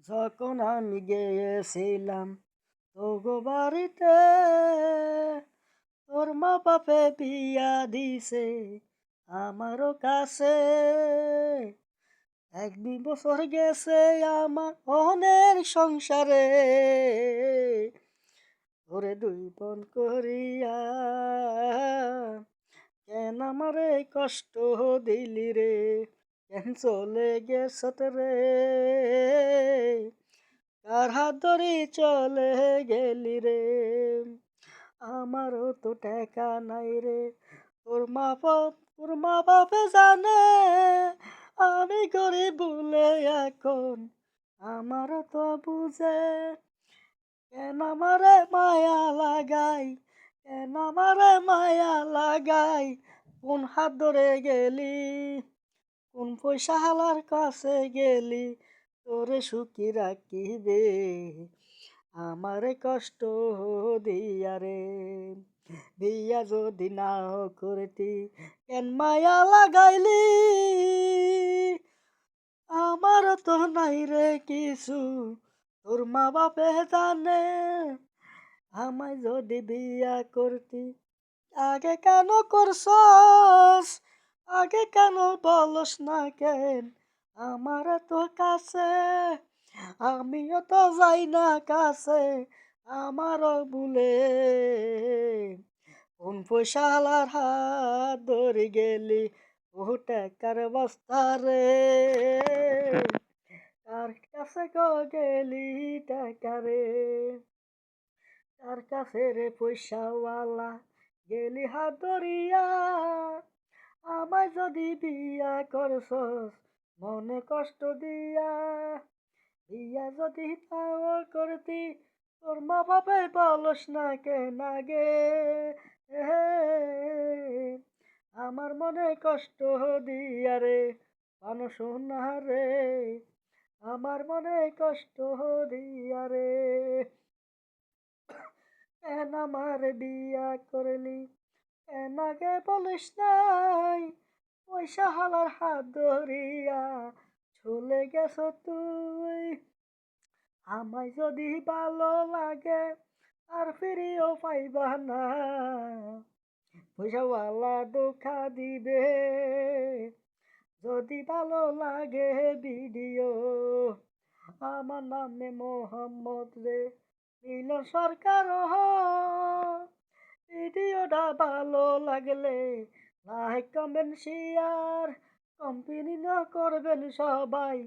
যখন আমি গিয়েছিলাম তোগো বাড়িতে, তোর মা বাপে বিয়া দিছে আমারও কাছে। 1-2 বছর গেছে আমার অনের সংসারে, ওরে 2 বোন করিয়া কেন আমারে কষ্ট দিলি রে, কেন চলে গেছত রে, কার হাত ধরে চলে গেলি রে। আমারও তো টাকা নাই রে, তোর মা বাপে জানে আমি গরিব বলে এখন আমারও তো বুঝে। কেন আমারে মায়া লাগাই, কেন আমারে মায়া লাগাই, কোন হাত ধরে গেলি, কোন পয়সা হালার কাছে গেলি, তোরে সুখী রাখিবে আমারে কষ্ট দিয়া রে। বিয়া যদি না করতি কেন মায়া লাগাইলি, আমার তো নাই রে কিছু, তোর মা বাপে জানে আমায় যদি বিয়া করতি। আগে কেন করছস, আগে কেন বলস না কেন আমার তো কাছে, আমিও তো যাই না কাছে আমারও ভুলে। কোন পয়সালার হাত ধরে গেলি, ও টাকার বস্তা রে, কার কাছে গো গেলি টাকা রে, কার কাছে রে পয়সাওয়ালা গেলি হাত ধরিয়া। আমায় যদি বিয়া করছস মনে কষ্ট দিয়া, বিয়া যদি তাও করতি তোর মা বাপে বলস না কেন আগে। আমার মনে কষ্ট দিয়া রে মানুষ না রে, আমার মনে কষ্ট দিয়া রে। কেন আমার বিয়া করলি, কেন আগে বলিস নাই, পয়সা হালার হাত ধরিয়া চলে গেছ তুই। আমায় যদি ভালো লাগে আর ফিরিও পাইবা না, পয়সাওয়ালা ধোঁকা দিবে। যদি ভালো লাগে ভিডিও, আমার নামে মোহাম্মদ রে মিলন সরকার, ভিডিওটা ভালো লাগলে লাইক কমেন্ট শেয়ার কন্টিনিউ করবেন সবাই।